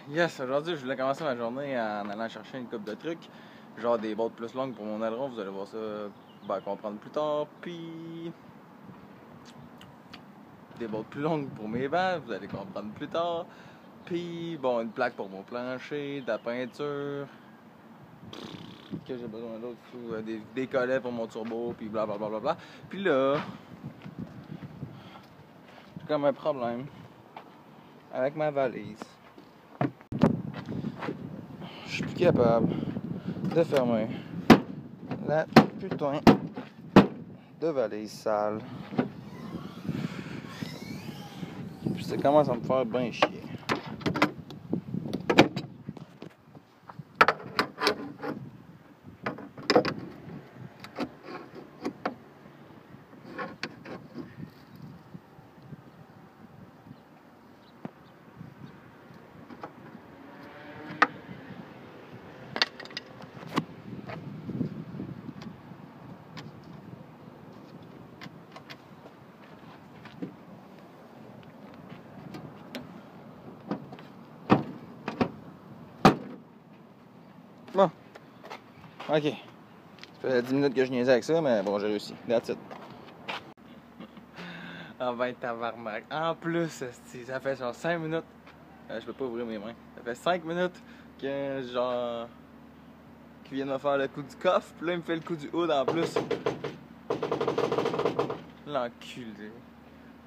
Yes, aujourd'hui je voulais commencer ma journée en allant chercher une coupe de trucs, genre des bottes plus longues pour mon aileron, vous allez voir ça, comprendre plus tard, puis des bottes plus longues pour mes bancs, vous allez comprendre plus tard, puis bon, une plaque pour mon plancher, de la peinture, que j'ai besoin d'autre, des collets pour mon turbo, puis blablabla, puis là, j'ai comme un problème avec ma valise. Je suis plus capable de fermer la putain de valise sale. Puis ça commence à me faire bien chier. Bon, ok. Ça fait 10 minutes que je niaisais avec ça, mais bon, j'ai réussi. That's it. Ah ben, tabarnak. En plus, ça fait genre 5 minutes. Je peux pas ouvrir mes mains. Ça fait 5 minutes que genre. Qu'il vient de me faire le coup du coffre, puis là, il me fait le coup du hood en plus. L'enculé.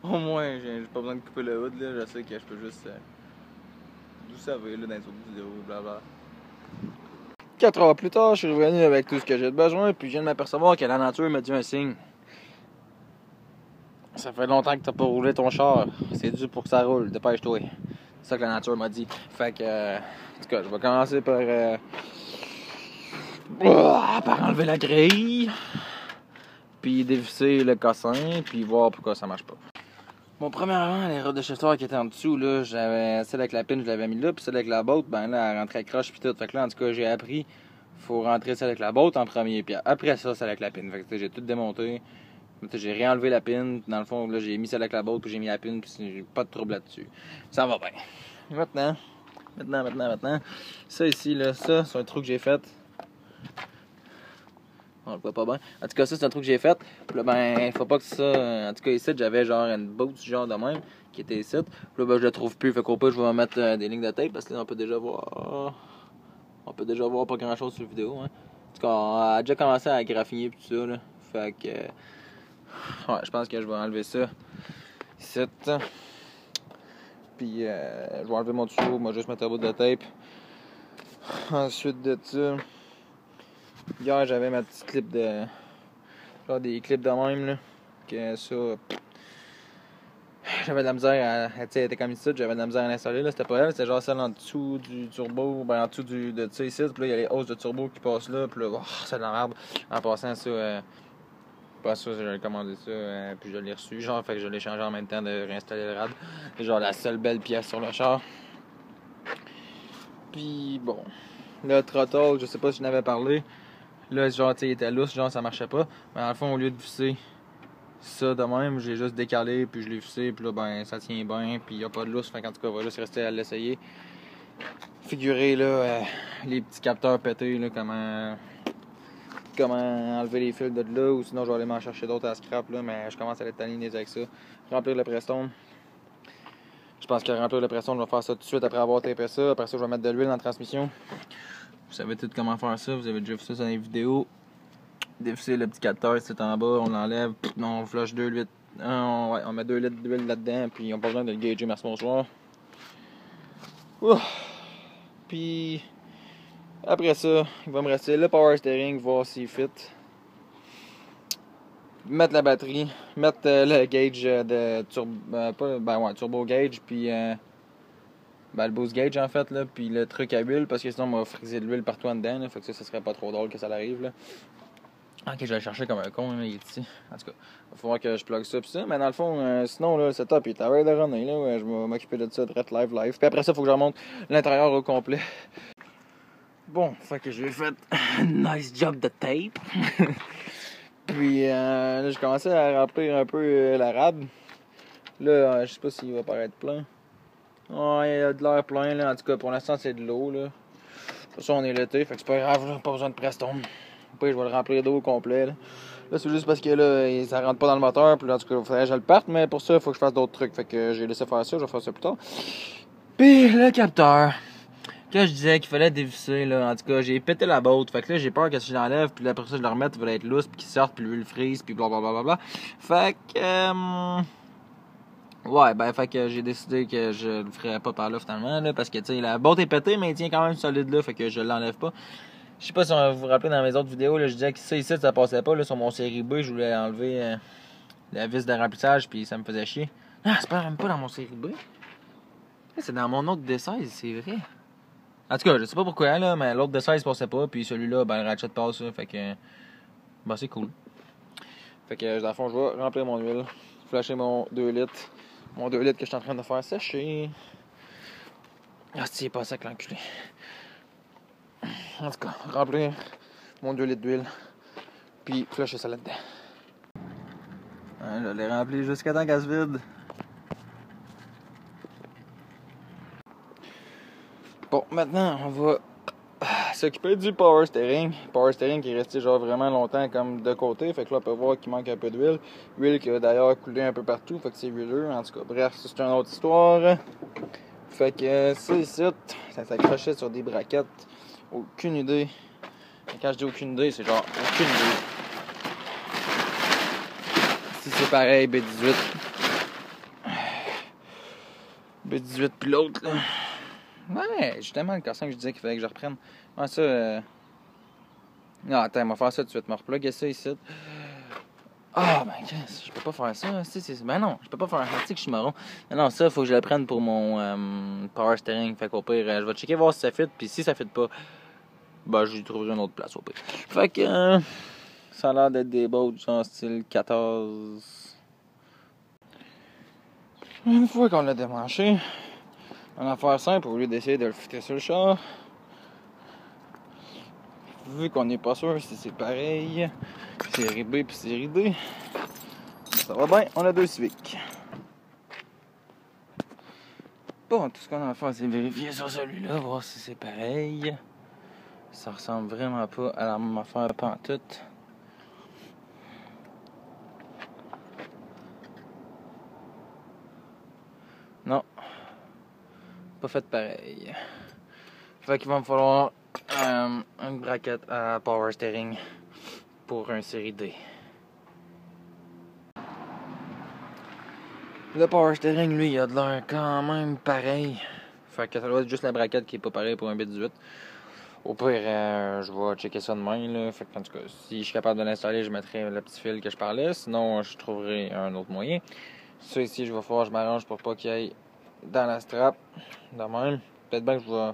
Au moins, j'ai pas besoin de couper le hood, là. Je sais que je peux juste. Vous savez, là, dans les autres vidéos, blablabla. 4 heures plus tard, je suis revenu avec tout ce que j'ai besoin, puis je viens de m'apercevoir que la nature m'a dit un signe. Ça fait longtemps que t'as pas roulé ton char. C'est dû pour que ça roule. Dépêche-toi. C'est ça que la nature m'a dit. Fait que, en tout cas, je vais commencer par enlever la grille, puis dévisser le cossin, puis voir pourquoi ça marche pas. Bon, premièrement, les routes de shifter qui étaient en dessous, là, j'avais celle avec la pine, je l'avais mis là, puis celle avec la botte, ben là, elle rentrait croche puis tout. Fait que là, en tout cas, j'ai appris, faut rentrer celle avec la botte en premier, puis après ça, celle avec la pine. Fait que j'ai tout démonté. J'ai réenlevé la pine, dans le fond, là, j'ai mis celle avec la botte, puis j'ai mis la pine, puis j'ai pas de trouble là-dessus. Ça va bien. Maintenant, ça ici, là, ça, c'est un trou que j'ai fait. On le voit pas bien. En tout cas, ça, c'est un truc que j'ai fait. Puis là, ben, faut pas que ça. En tout cas, ici, j'avais genre une boot, genre de même, qui était ici. Puis là, ben, je la trouve plus. Fait qu'au pire, je vais mettre des lignes de tape parce que là, on peut déjà voir. On peut déjà voir pas grand chose sur la vidéo. Hein. En tout cas, on a déjà commencé à graffiner et tout ça. Là. Fait que. Ouais, je pense que je vais enlever ça. Ici. Puis, je vais enlever mon tuyau. Moi, juste mettre un bout de tape. Ensuite de ça. Hier, j'avais ma petite clip de. Genre des clips de même, là. Que ça. J'avais de la misère à. Tu sais, elle était comme ici, j'avais de la misère à l'installer, là. C'était pas elle, c'était genre celle en dessous du turbo, ben en dessous de ça ici. Puis là, il y a les hausses de turbo qui passent là. Puis là, c'est de la merde. En passant ça, pas ça, j'ai commandé ça, puis je l'ai reçu. Genre, fait que je l'ai changé en même temps de réinstaller le rad. C'est genre la seule belle pièce sur le char. Puis bon. Le throttle, je sais pas si je n'avais parlé. Là, genre, tu sais, il était lousse, genre, ça marchait pas. Mais dans le fond, au lieu de visser ça de même, j'ai juste décalé, puis je l'ai vissé, puis là, ben, ça tient bien, puis il n'y a pas de lousse. Fait qu'en tout cas, on va juste rester à l'essayer. Figurez, là, les petits capteurs pétés, là, comment enlever les fils de là, ou sinon, je vais aller m'en chercher d'autres à scrap, là, mais je commence à être tanné avec ça. Remplir le Prestone. Je pense que remplir le Prestone, je vais faire ça tout de suite après avoir tapé ça. Après ça, je vais mettre de l'huile dans la transmission. Vous savez tout comment faire ça, vous avez déjà vu ça sur les vidéos. Dévisser le petit capteur, c'est en bas, on l'enlève, on flush 2 litres, on met 2 litres d'huile là-dedans, puis on n'a pas besoin de le gager, merci bonsoir. Puis après ça, il va me rester le power steering, voir s'il fit. Mettre la batterie, mettre le gauge de turbo gauge, puis le boost gauge en fait, là, puis le truc à huile, parce que sinon on va friser de l'huile partout en dedans, là, fait que ça serait pas trop drôle que ça arrive là. Ok, je vais le chercher comme un con, là, il est ici. En tout cas, il va falloir que je plug ça pis ça. Mais dans le fond, sinon, là, le setup, il est à l'heure de runner, là. Je vais m'occuper de ça, direct live. Puis après ça, il faut que je remonte l'intérieur au complet. Bon, fait que j'ai fait nice job de tape. Puis là, j'ai commencé à remplir un peu la rade. Là, je sais pas s'il va paraître plein. Ouais, il y a de l'air plein, là. En tout cas, pour l'instant, c'est de l'eau, là. De toute façon, on est l'été, fait que c'est pas grave, là. Pas besoin de Prestone. Après, je vais le remplir d'eau au complet, là. Là, c'est juste parce que là, ça rentre pas dans le moteur, puis là, en tout cas, il faudrait que je le parte, mais pour ça, il faut que je fasse d'autres trucs. Fait que j'ai laissé faire ça, je vais faire ça plus tard. Puis le capteur. Que je disais qu'il fallait dévisser, là. En tout cas, j'ai pété la botte. Fait que là, j'ai peur que si je l'enlève, puis là, après ça, je le remette, il va être lousse, puis qu'il sorte, puis lui, le frise, puis blablabla. Fait que. Ouais, ben, fait que j'ai décidé que je le ferais pas par là, finalement, là. Parce que, tu sais, la botte est pétée, mais il tient quand même solide, là. Fait que je l'enlève pas. Je sais pas si on vous vous rappelez dans mes autres vidéos, là, je disais que ça ici, ça passait pas, là. Sur mon série B, je voulais enlever la vis de remplissage, puis ça me faisait chier. Ah, c'est pas même pas dans mon série B. C'est dans mon autre D16, c'est vrai. En tout cas, je sais pas pourquoi, là, mais l'autre D16 passait pas, puis celui-là, ben, le ratchet passe, là, fait que, ben, c'est cool. Fait que, dans le fond, je vais remplir mon huile, flasher mon 2 litres, mon 2 litres que je suis en train de faire sécher. Ah, c'est pas sec, l'enculé. En tout cas, remplir mon 2 litres d'huile, puis flasher ça là-dedans. Ouais, je l'ai rempli jusqu'à temps qu'elle se vide. Bon, maintenant, on va s'occuper du power steering. Power steering qui est resté genre vraiment longtemps comme de côté. Fait que là, on peut voir qu'il manque un peu d'huile. Huile qui a d'ailleurs coulé un peu partout. Fait que c'est huileux. En tout cas, bref, ça, c'est une autre histoire. Fait que ça ici, ça s'accrochait sur des braquettes. Aucune idée. Et quand je dis aucune idée, c'est genre aucune idée. Si c'est pareil, B18. B18 puis l'autre, là. Ouais, justement, le corsin que je disais qu'il fallait que je reprenne. Ouais, ça. Non, attends, on va faire ça tout de suite. Me repluguer ça ici. Ah, ben, je peux pas faire ça. Ben non, je peux pas faire ça. Tu sais que je suis marron. Non, ça, faut que je le prenne pour mon power steering. Fait qu'au pire, je vais checker voir si ça fit. Puis si ça fit pas, ben, je lui trouverai une autre place au pire. Fait que ça a l'air d'être des boats genre style 14. Une fois qu'on l'a démanché, on va faire simple au lieu d'essayer de le fitter sur le char. Vu qu'on n'est pas sûr si c'est pareil, série B puis série D, ça va bien, on a 2 Civic. Bon, tout ce qu'on a à faire, c'est vérifier sur celui-là, voir si c'est pareil. Ça ressemble vraiment pas à la même affaire pantoute. Non, pas fait pareil. Fait qu'il va me falloir une braquette à power steering pour un série D. Le power steering, lui, il a de l'air quand même pareil. Fait que ça doit être juste la braquette qui est pas pareille pour un B18. Au pire, je vais checker ça demain, là. Fait que, en tout cas, si je suis capable de l'installer, je mettrai le petit fil que je parlais. Sinon, je trouverai un autre moyen. Ça ici, je vais falloir que je m'arrange pour pas qu'il aille dans la strap. De même. Peut-être bien que je vais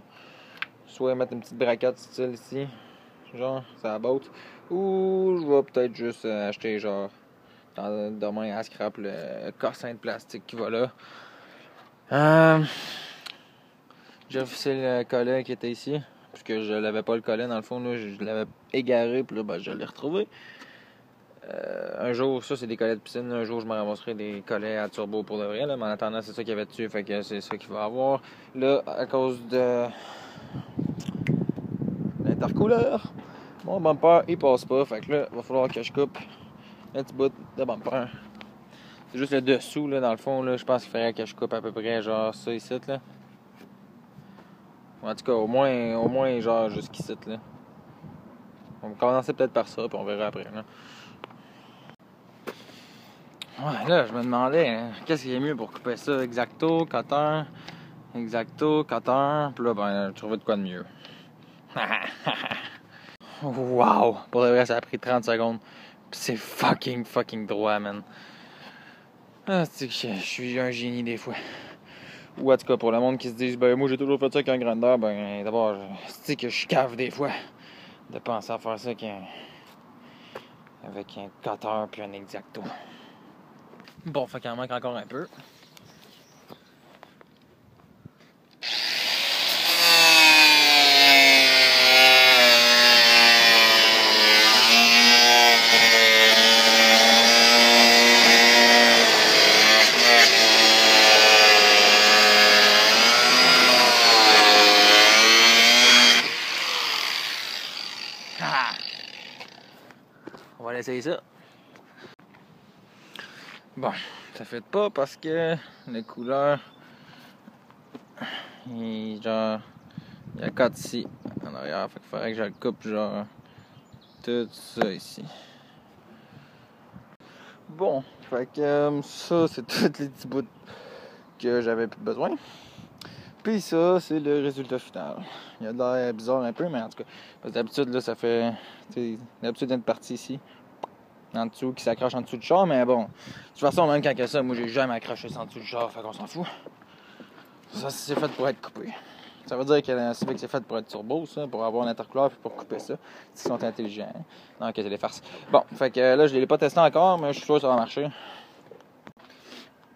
soit mettre une petite braquette style ici. Genre, ça la botte. Ou je vais peut-être juste acheter, genre, demain à scrap le corsin de plastique qui va là. J'ai refusé le collet qui était ici. Puisque je l'avais pas le collet dans le fond, là, je l'avais égaré, puis là, ben, je l'ai retrouvé. Un jour, ça c'est des collets de piscine, un jour je me ramasserai des collets à turbo pour de vrai, là, mais en attendant, c'est ça qu'il y avait dessus, fait que c'est ça qu'il va avoir. Là, à cause de l'intercooleur, mon bumper il passe pas, fait que là, il va falloir que je coupe un petit bout de bumper. C'est juste le dessous, là, dans le fond, là, je pense qu'il faudrait que je coupe à peu près genre ça ici, là. En tout cas, au moins genre jusqu'ici, là. On va commencer peut-être par ça, puis on verra après, là. Ouais, là, je me demandais, hein, qu'est-ce qui est mieux pour couper ça? Exacto, cutter, exacto, cutter, puis là, ben, je trouvais de quoi de mieux. Wow! Pour de vrai, ça a pris 30 secondes. Pis c'est fucking droit, man. Ah, c'est que je suis un génie des fois. Ou en tout cas, pour le monde qui se dit, ben, moi j'ai toujours fait ça avec un grandeur, ben, d'abord, c'est que je cave des fois de penser à faire ça avec un cutter puis un exacto. Bon, fait qu'il en manque encore un peu. aller essayer ça. Bon, ça fait pas parce que les couleurs, genre, il y a 4 ici en arrière, fait qu'il faudrait que je le coupe genre tout ça ici. Bon, fait que ça c'est tous les petits bouts que j'avais plus besoin. Puis ça, c'est le résultat final. Il y a de l'air bizarre un peu, mais en tout cas, parce que d'habitude, là, ça fait. D'habitude, il y a une partie ici, en dessous, qui s'accroche en dessous du char, mais bon, de toute façon, même quand il y a ça, moi, j'ai jamais accroché ça en dessous du char, fait qu'on s'en fout. Ça, c'est fait pour être coupé. Ça veut dire que la Civic, c'est fait pour être turbo, ça, pour avoir un intercouleur puis pour couper ça. Ils sont intelligents. Non, ok, c'est des farces. Bon, fait que là, je l'ai pas testé encore, mais je suis sûr que ça va marcher.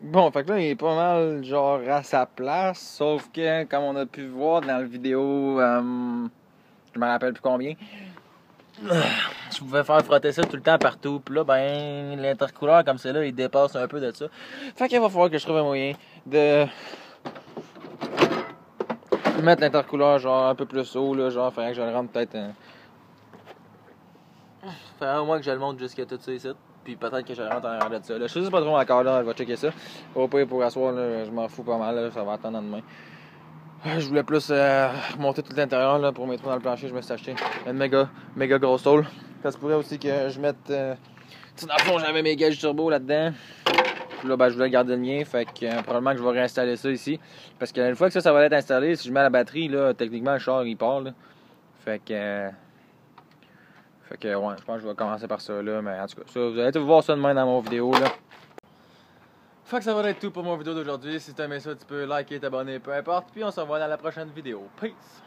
Bon, fait que là, il est pas mal, genre, à sa place, sauf que, comme on a pu voir dans la vidéo, je me rappelle plus combien, je pouvais faire frotter ça tout le temps partout, puis là, ben, l'intercouleur comme c'est là, il dépasse un peu de ça. Fait qu'il va falloir que je trouve un moyen de mettre l'intercouleur, genre, un peu plus haut, là, genre, faudrait que je le rende peut-être... Faudrait au moins que je le monte jusqu'à tout ça ici. Puis peut-être que je rentre en arrière de ça. Là, je sais pas trop encore là, je vais checker ça. Au pire pour asseoir, là, je m'en fous pas mal, là, ça va attendre demain. Je voulais plus remonter tout l'intérieur là, pour mes trous dans le plancher, je me suis acheté une méga grosse tôle. Ça se pourrait aussi que je mette. Dans le fond, j'avais mes gauges turbo là-dedans. Puis là, ben, je voulais garder le mien, fait que probablement que je vais réinstaller ça ici. Parce qu'une fois que ça va être installé, si je mets la batterie, là, techniquement le char il part. Là. Fait que ouais, je pense que je vais commencer par ça là, mais en tout cas, ça, vous allez tout voir ça demain dans mon vidéo là. Fait que ça va être tout pour mon vidéo d'aujourd'hui. Si tu as aimé ça, tu peux liker, t'abonner, peu importe. Puis on se revoit dans la prochaine vidéo. Peace!